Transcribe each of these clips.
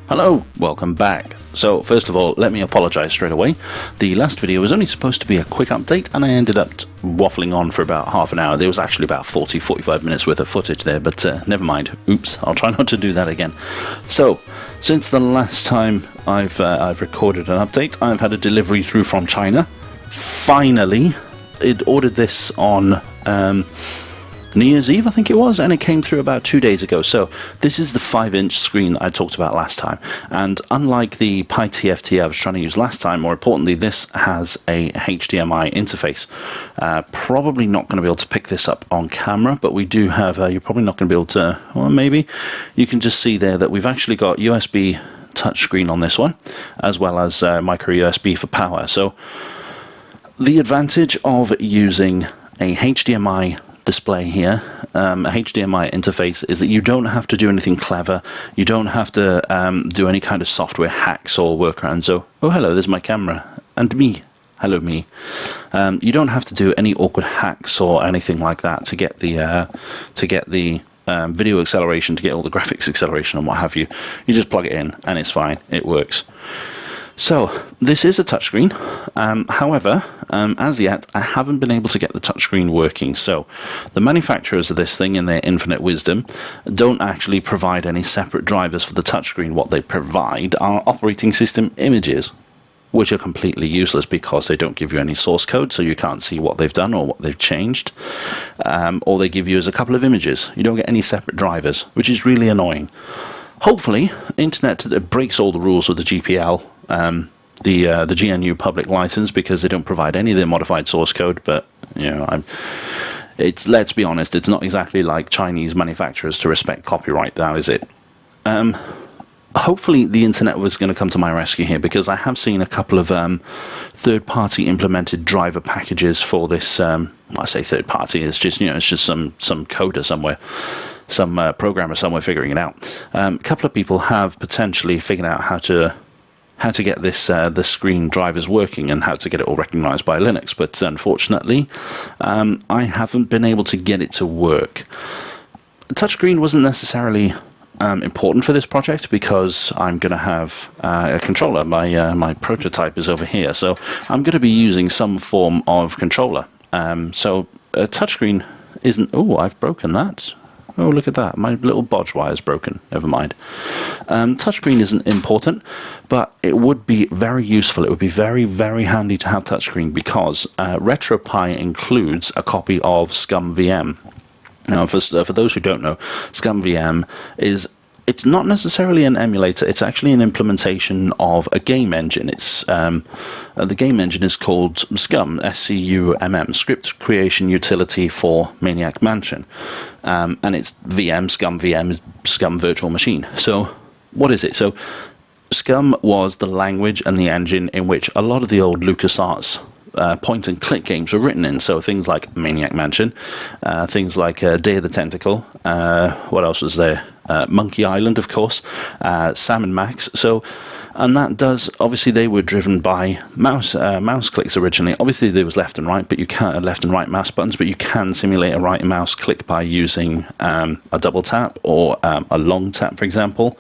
Hello, welcome back. So first of all, let me apologize straight away. The last video was only supposed to be a quick update and I ended up waffling on for about half an hour. There was actually about 40-45 minutes worth of footage there, but never mind. Oops, I'll try not to do that again. So since the last time I've recorded an update, I've had a delivery through from China. Finally, it ordered this on New Year's Eve, I think it was, and it came through about 2 days ago. So this is the 5-inch screen that I talked about last time, and unlike the Pi TFT I was trying to use last time, more importantly, this has a HDMI interface. Probably not going to be able to pick this up on camera, but we do have, you're probably not going to be able to, well, maybe. You can just see there that we've actually got USB touchscreen on this one, as well as micro USB for power. So the advantage of using a HDMI display here, a HDMI interface, is that you don't have to do anything clever. You don't have to do any kind of software hacks or workarounds. So, oh hello, there's my camera and me. Hello me. You don't have to do any awkward hacks or anything like that to get the video acceleration, to get all the graphics acceleration and what have you. You just plug it in and it's fine. It works. So this is a touchscreen. However, as yet, I haven't been able to get the touchscreen working. So the manufacturers of this thing, in their infinite wisdom, don't actually provide any separate drivers for the touchscreen. What they provide are operating system images, which are completely useless because they don't give you any source code, so you can't see what they've done or what they've changed. All they give you is a couple of images. You don't get any separate drivers, which is really annoying. Hopefully, internet breaks all the rules with the GPL, the GNU public license, because they don't provide any of their modified source code. But you know, let's be honest, it's not exactly like Chinese manufacturers to respect copyright, now is it? Hopefully the internet was going to come to my rescue here, because I have seen a couple of third-party implemented driver packages for this. I say third-party, it's just, you know, it's just some coder somewhere, some programmer somewhere figuring it out. A couple of people have potentially figured out how to get this the screen drivers working and how to get it all recognized by Linux, but unfortunately I haven't been able to get it to work. Touchscreen wasn't necessarily important for this project because I'm going to have a controller. My prototype is over here, so I'm going to be using some form of controller. So a touchscreen isn't... Oh, I've broken that. Oh, look at that. My little bodge wire is broken. Never mind. Touchscreen isn't important, but it would be very useful. It would be very, very handy to have touchscreen, because RetroPie includes a copy of ScumVM. Now, for those who don't know, ScumVM is... It's not necessarily an emulator, it's actually an implementation of a game engine. It's the game engine is called Scum, SCUMM, Script Creation Utility for Maniac Mansion. And it's VM, ScumVM is Scum Virtual Machine. So, what is it? So, Scum was the language and the engine in which a lot of the old LucasArts point-and-click games were written in. So things like Maniac Mansion, things like Day of the Tentacle, what else was there? Monkey Island, of course, Sam & Max. So, and that does, obviously they were driven by mouse clicks originally. Obviously there was left and right, but you can't left and right mouse buttons, but you can simulate a right mouse click by using a double tap or a long tap, for example.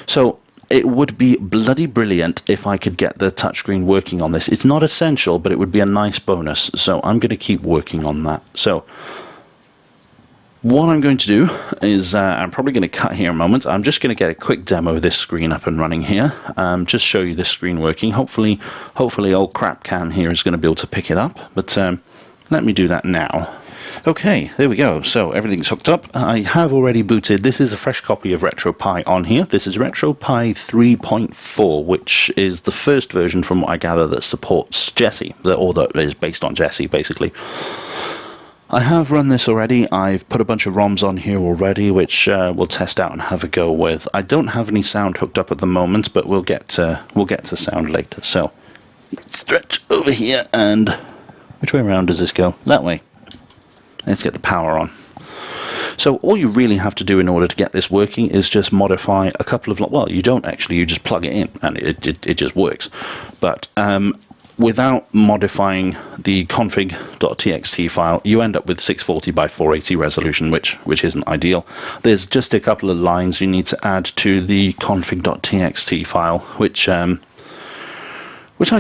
So it would be bloody brilliant if I could get the touchscreen working on this. It's not essential, but it would be a nice bonus. So I'm going to keep working on that. So what I'm going to do is, I'm probably going to cut here a moment. I'm just going to get a quick demo of this screen up and running here. Just show you this screen working. Hopefully old crap cam here is going to be able to pick it up. But let me do that now. Okay, there we go. So everything's hooked up. I have already booted. This is a fresh copy of RetroPie on here. This is RetroPie 3.4, which is the first version, from what I gather, that supports Jessie, or that is based on Jessie, basically. I have run this already. I've put a bunch of ROMs on here already, which we'll test out and have a go with. I don't have any sound hooked up at the moment, but we'll get to sound later. So stretch over here, and which way around does this go? That way. Let's get the power on. So all you really have to do in order to get this working is just modify a couple of... Well, you don't actually. You just plug it in, and it just works. But without modifying the config.txt file, you end up with 640 by 480 resolution, which isn't ideal. There's just a couple of lines you need to add to the config.txt file, which I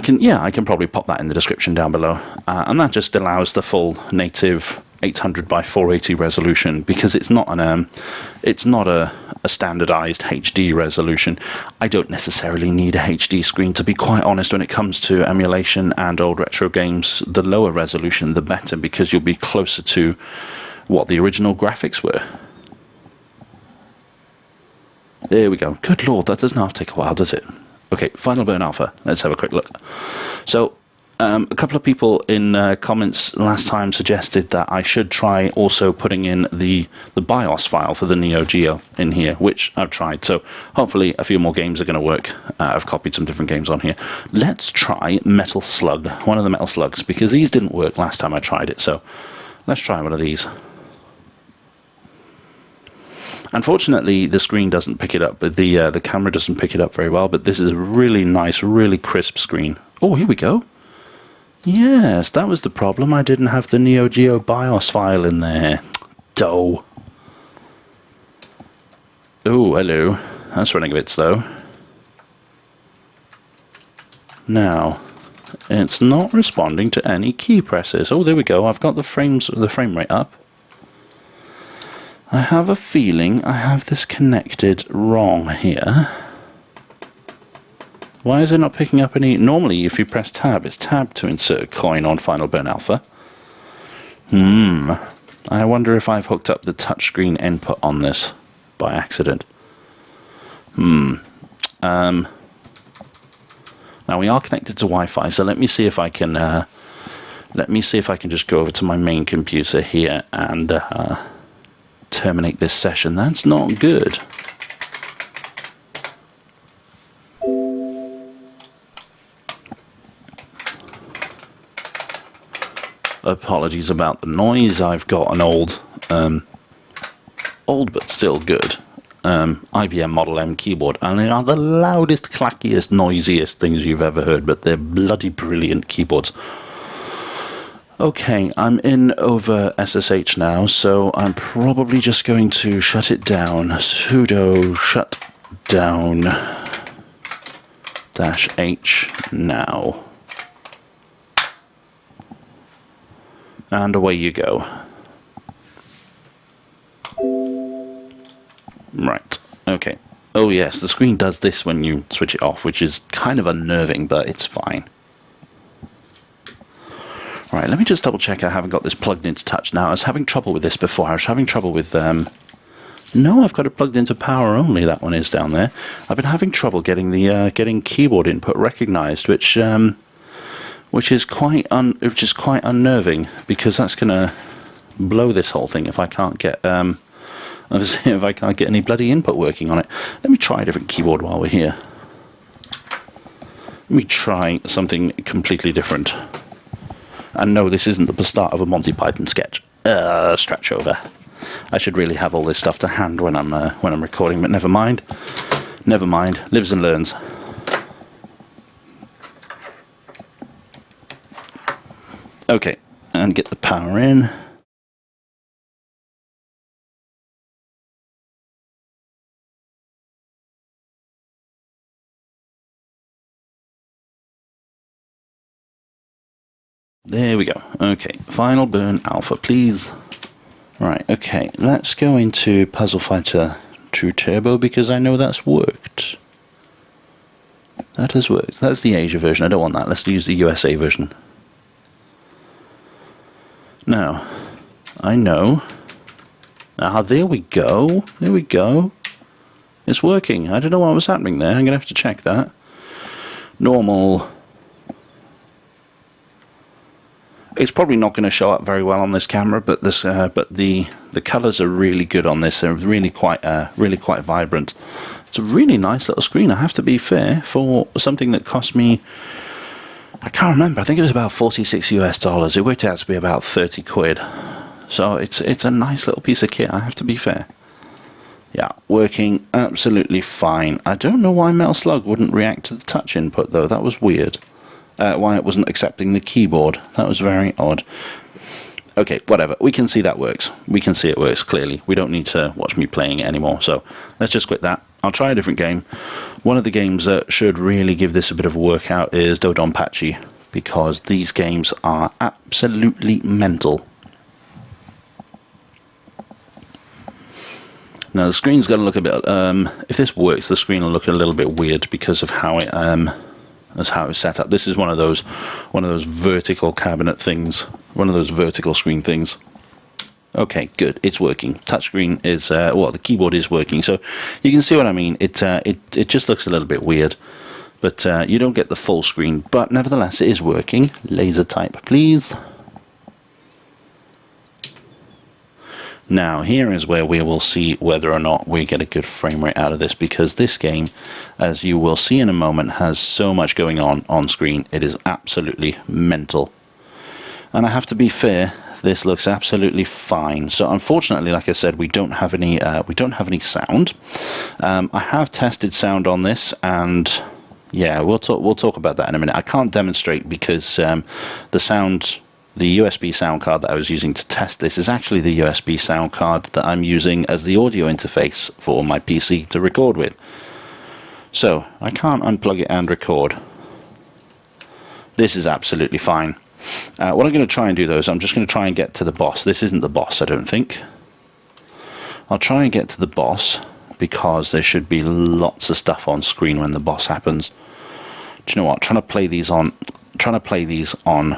can probably pop that in the description down below, and that just allows the full native 800 by 480 resolution, because it's not a standardized HD resolution. I don't necessarily need a HD screen, to be quite honest. When it comes to emulation and old retro games, the lower resolution the better, because you'll be closer to what the original graphics were. There we go. Good lord, that doesn't have to take a while, does it? Okay, Final Burn Alpha. Let's have a quick look. So, a couple of people in comments last time suggested that I should try also putting in the BIOS file for the Neo Geo in here, which I've tried. So hopefully a few more games are going to work. I've copied some different games on here. Let's try Metal Slug, one of the Metal Slugs, because these didn't work last time I tried it. So let's try one of these. Unfortunately, the screen doesn't pick it up, but the camera doesn't pick it up very well. But this is a really nice, really crisp screen. Oh, here we go. Yes, that was the problem. I didn't have the Neo Geo BIOS file in there. Doh. Oh, hello. That's running a bit slow. Now, it's not responding to any key presses. Oh, there we go. I've got the frame rate up. I have a feeling I have this connected wrong here. Why is it not picking up any? Normally, if you press tab, it's tab to insert a coin on Final Burn Alpha. I wonder if I've hooked up the touchscreen input on this by accident. Now we are connected to Wi-Fi, so let me see if I can. Just go over to my main computer here and terminate this session. That's not good. Apologies about the noise. I've got an old but still good IBM Model M keyboard, and they are the loudest, clackiest, noisiest things you've ever heard, but they're bloody brilliant keyboards. Okay, I'm in over SSH now, so I'm probably just going to shut it down. Sudo shutdown -H now. And away you go. Right, okay. Oh yes, the screen does this when you switch it off, which is kind of unnerving, but it's fine. Right, let me just double check I haven't got this plugged into touch now. I was having trouble with this before. I was having trouble with... No, I've got it plugged into power only. That one is down there. I've been having trouble getting the getting keyboard input recognized, which is quite unnerving, because that's going to blow this whole thing if I can't get if I can't get any bloody input working on it. Let me try a different keyboard while we're here. Let me try something completely different. And no, this isn't the start of a Monty Python sketch. Stretch over. I should really have all this stuff to hand when I'm recording, but never mind. Never mind. Lives and learns. Okay, and get the power in. There we go. Okay, Final Burn Alpha, please. Right, okay, let's go into Puzzle Fighter True Turbo, because I know that's worked. That has worked. That's the Asia version. I don't want that. Let's use the USA version. Now, I know. Ah, there we go. There we go. It's working. I don't know what was happening there. I'm going to have to check that. Normal. It's probably not going to show up very well on this camera, but this, the colours are really good on this. They're really quite vibrant. It's a really nice little screen. I have to be fair, for something that cost me, I can't remember. I think it was about $46 US. It worked out to be about 30 quid. So it's a nice little piece of kit. I have to be fair. Yeah, working absolutely fine. I don't know why Metal Slug wouldn't react to the touch input though. That was weird. why it wasn't accepting the keyboard. That was very odd. Okay, whatever. We can see that works. We can see it works clearly. We don't need to watch me playing it anymore. So let's just quit that. I'll try a different game. One of the games that should really give this a bit of a workout is Dodonpachi, because these games are absolutely mental. Now the screen's got to look a bit. If this works, the screen will look a little bit weird because of how it that's how it's set up. This is one of those vertical cabinet things, one of those vertical screen things. Okay, good. It's working. Touchscreen is well, the keyboard is working, so you can see what I mean. It just looks a little bit weird, but you don't get the full screen. But nevertheless, it is working. Laser type, please. Now here is where we will see whether or not we get a good frame rate out of this, because this game, as you will see in a moment, has so much going on screen. It is absolutely mental. And I have to be fair, this looks absolutely fine. So unfortunately, like I said, we don't have any sound. I have tested sound on this, and yeah, we'll talk about that in a minute. I can't demonstrate because the USB sound card that I was using to test this is actually the USB sound card that I'm using as the audio interface for my PC to record with. So I can't unplug it and record. This is absolutely fine. What I'm going to try and do though is I'm just going to try and get to the boss. This isn't the boss, I don't think. I'll try and get to the boss because there should be lots of stuff on screen when the boss happens. Do you know what? Trying to play these on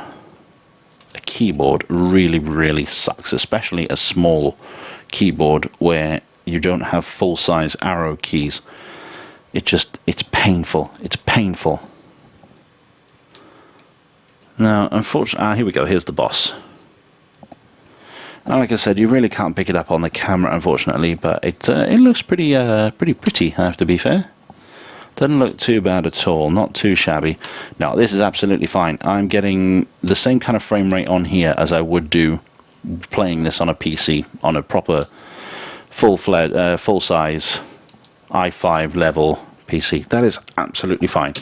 a keyboard really sucks, especially a small keyboard where you don't have full-size arrow keys. It's painful. It's painful. Now, unfortunately, here we go. Here's the boss. Now, like I said, you really can't pick it up on the camera, unfortunately, but it looks pretty pretty. I have to be fair. Doesn't look too bad at all, not too shabby. No, this is absolutely fine. I'm getting the same kind of frame rate on here as I would do playing this on a PC, on a proper full-size i5 level PC. That is absolutely fine.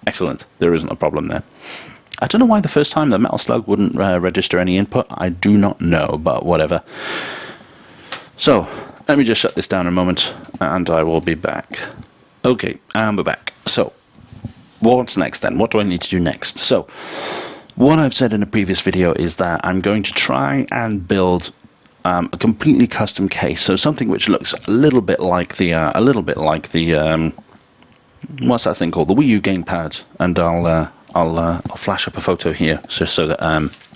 Excellent. There isn't a problem there. I don't know why the first time the Metal Slug wouldn't register any input. I do not know, but whatever. So, let me just shut this down a moment, and I will be back. Okay, and we're back. So, what's next then? What do I need to do next? So, what I've said in a previous video is that I'm going to try and build a completely custom case. So something which looks a little bit like the what's that thing called? The Wii U gamepad. And I'll flash up a photo here just so that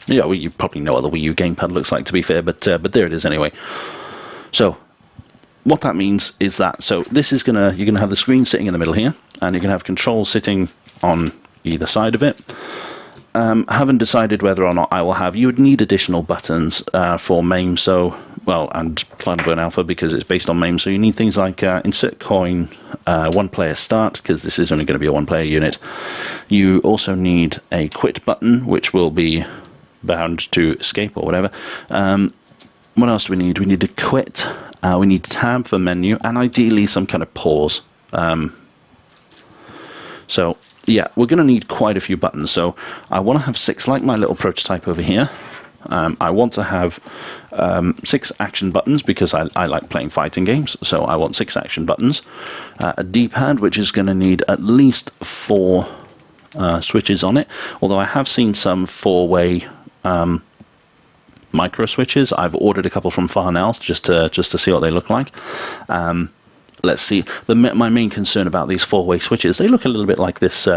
yeah, well, you probably know what the Wii U gamepad looks like, to be fair, but there it is anyway. So. What that means is that, so this is you're gonna have the screen sitting in the middle here, and you're gonna have controls sitting on either side of it. Haven't decided whether or not I will have. You would need additional buttons for MAME, and Final Burn Alpha, because it's based on MAME. So you need things like insert coin, one player start, because this is only going to be a one player unit. You also need a quit button, which will be bound to escape or whatever. What else do we need? We need to quit. We need tab for menu, and ideally some kind of pause. So yeah, we're going to need quite a few buttons. So I want to have 6, like my little prototype over here. I want to have 6 action buttons because I like playing fighting games. So I want 6 action buttons. A D-pad, which is going to need at least 4 switches on it. Although I have seen some 4-way micro switches. I've ordered a couple from Farnell's just to see what they look like. Let's see. My main concern about these 4-way switches, they look a little bit like this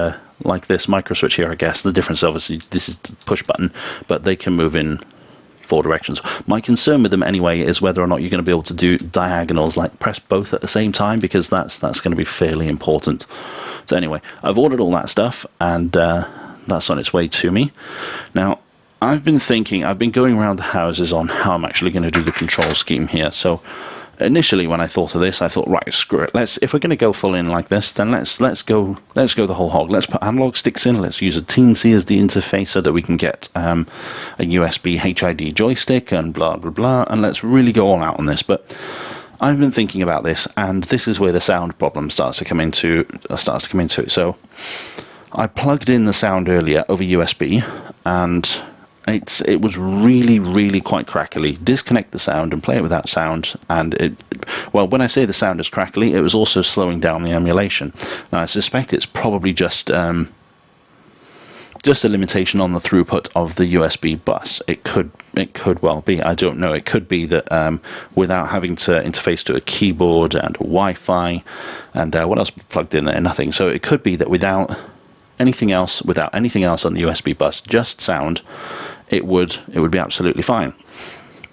micro switch here, I guess. The difference, obviously, this is the push button, but they can move in 4 directions. My concern with them anyway is whether or not you're going to be able to do diagonals, like press both at the same time, because that's going to be fairly important. So anyway, I've ordered all that stuff, and that's on its way to me. Now, I've been going around the houses on how I'm actually going to do the control scheme here. So initially, when I thought of this, I thought, right, screw it. If we're going to go full in like this, then let's go the whole hog. Let's put analog sticks in. Let's use a Teensy as the interface so that we can get a USB HID joystick and blah blah blah. And let's really go all out on this. But I've been thinking about this, and this is where the sound problem starts to come into it. So I plugged in the sound earlier over USB, and it was really quite crackly. Disconnect the sound and play it without sound, and well, when I say the sound is crackly, it was also slowing down the emulation. Now I suspect it's probably just a limitation on the throughput of the USB bus. It could well be. I don't know. It could be that without having to interface to a keyboard and Wi-Fi, and what else plugged in there? Nothing. So it could be that without anything else on the USB bus, just sound, it would be absolutely fine.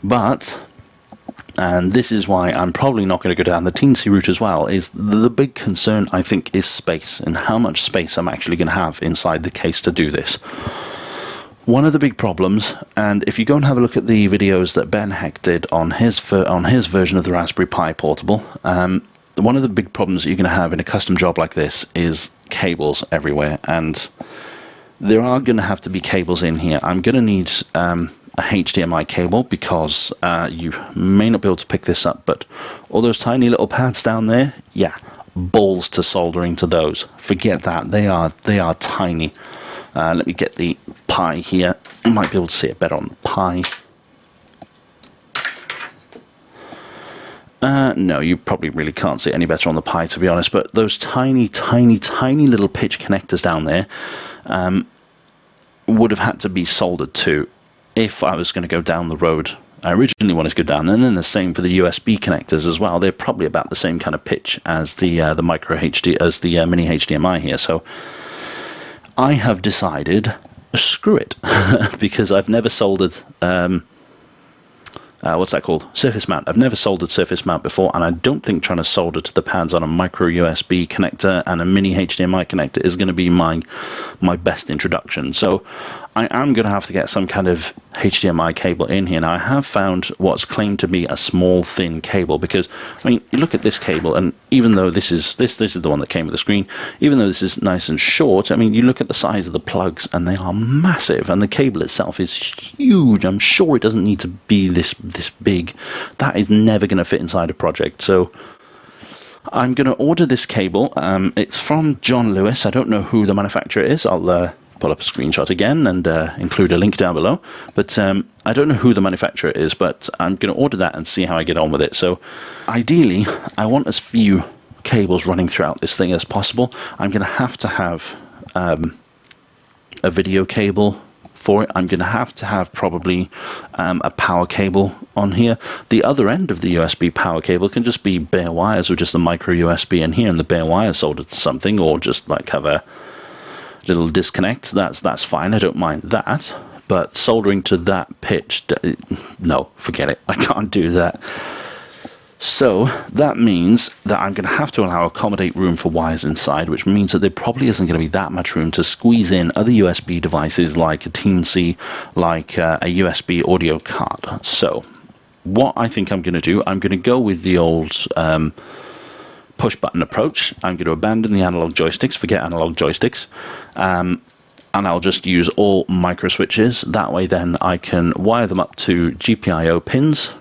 But, and this is why I'm probably not going to go down the Teensy route as well, is the big concern, I think, is space, and how much space I'm actually going to have inside the case to do this. One of the big problems, and if you go and have a look at the videos that Ben Heck did on his version of the Raspberry Pi Portable, one of the big problems that you're going to have in a custom job like this is cables everywhere, and there are going to have to be cables in here. I'm going to need a HDMI cable, because you may not be able to pick this up, but all those tiny little pads down there, yeah, balls to soldering to those. Forget that. They are tiny. Let me get the Pi here. You might be able to see it better on the Pi. No, you probably really can't see it any better on the Pi, to be honest, but those tiny little pitch connectors down there would have had to be soldered to if I was going to go down the road I originally wanted to go down. And then the same for the USB connectors as well. They're probably about the same kind of pitch as the micro HD, as the mini HDMI here. So I have decided, screw it, because I've never soldered what's that called? Surface mount. I've never soldered surface mount before, and I don't think trying to solder to the pads on a micro USB connector and a mini HDMI connector is going to be my best introduction. So I am going to have to get some kind of HDMI cable in here. Now I have found what's claimed to be a small thin cable, because I mean, you look at this cable, and even though this is the one that came with the screen, even though this is nice and short, I mean, you look at the size of the plugs and they are massive, and the cable itself is huge. I'm sure it doesn't need to be this big. That is never going to fit inside a project. So I'm going to order this cable. It's from John Lewis. I don't know who the manufacturer is. I'll pull up a screenshot again and include a link down below. But I don't know who the manufacturer is, but I'm going to order that and see how I get on with it. So ideally, I want as few cables running throughout this thing as possible. I'm going to have a video cable for it. I'm going to have probably a power cable on here. The other end of the USB power cable can just be bare wires, or just a micro USB in here and the bare wire soldered to something, or just like have a little disconnect. That's fine. I don't mind that. But soldering to that pitch, no, forget it. I can't do that. So that means that I'm going to have to accommodate room for wires inside, which means that there probably isn't going to be that much room to squeeze in other USB devices like a Teensy, like a USB audio card. So what I think I'm going to do, I'm going to go with the old push button approach. I'm going to abandon the analog joysticks, forget analog joysticks, and I'll just use all micro switches. That way then I can wire them up to GPIO pins.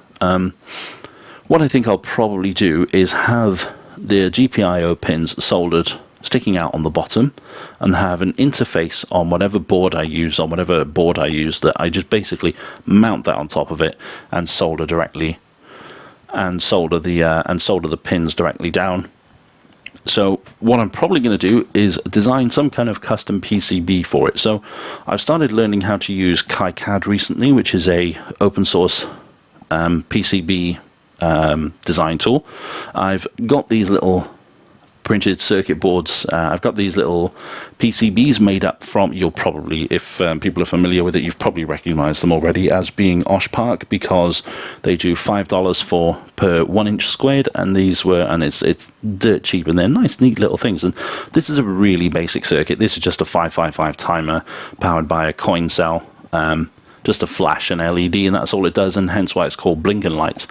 What I think I'll probably do is have the GPIO pins soldered, sticking out on the bottom, and have an interface on whatever board I use, that I just basically mount that on top of it and solder directly, and solder the pins directly down. So what I'm probably going to do is design some kind of custom PCB for it. So I've started learning how to use KiCad recently, which is a open source PCB design tool. I've got these little printed circuit boards. I've got these little PCBs made up from, you'll probably, if people are familiar with it, you've probably recognized them already as being OshPark, because they do $5 per 1 inch squared, and it's dirt cheap, and they're nice, neat little things. And this is a really basic circuit. This is just a 555 timer powered by a coin cell, just a flash and LED, and that's all it does, and hence why it's called blinking lights.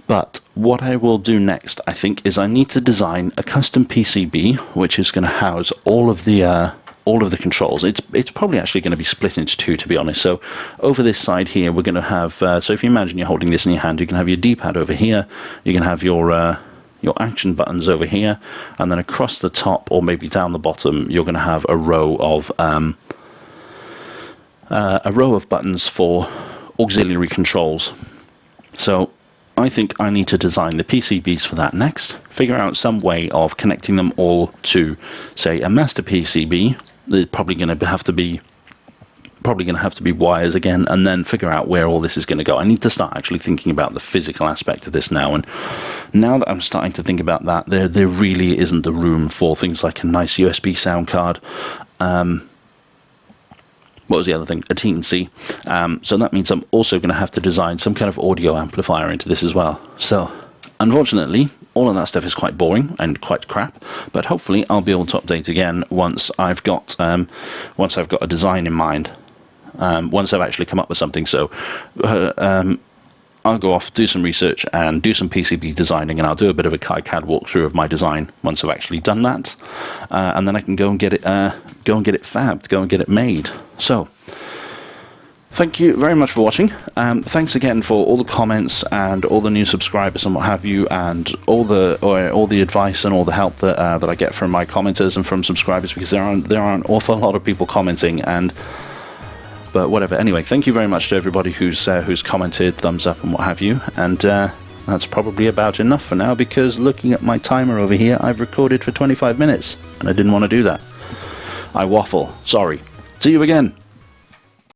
But what I will do next, I think, is I need to design a custom PCB which is going to house all of the controls. It's probably actually going to be split into two, to be honest. So over this side here, we're going to have. So if you imagine you're holding this in your hand, you can have your D-pad over here. You can have your your action buttons over here, and then across the top, or maybe down the bottom, you're going to have a row of buttons for auxiliary controls. So I think I need to design the PCBs for that next, figure out some way of connecting them all to, say, a master PCB. There's probably going to have to be wires again, and then figure out where all this is going to go. I need to start actually thinking about the physical aspect of this now, and now that I'm starting to think about that, there really isn't the room for things like a nice USB sound card. What was the other thing? A TNC. So that means I'm also going to have to design some kind of audio amplifier into this as well. So, unfortunately, all of that stuff is quite boring and quite crap. But hopefully, I'll be able to update again once I've got a design in mind. Once I've actually come up with something. So, I'll go off, do some research, and do some PCB designing, and I'll do a bit of a CAD walkthrough of my design once I've actually done that, and then I can go and get it fabbed, go and get it made. So, thank you very much for watching. Thanks again for all the comments and all the new subscribers and what have you, and all the advice and all the help that I get from my commenters and from subscribers, because there are an awful lot of people commenting and. But whatever. Anyway, thank you very much to everybody who's commented, thumbs up, and what have you. And that's probably about enough for now, because looking at my timer over here, I've recorded for 25 minutes, and I didn't want to do that. I waffle. Sorry. See you again.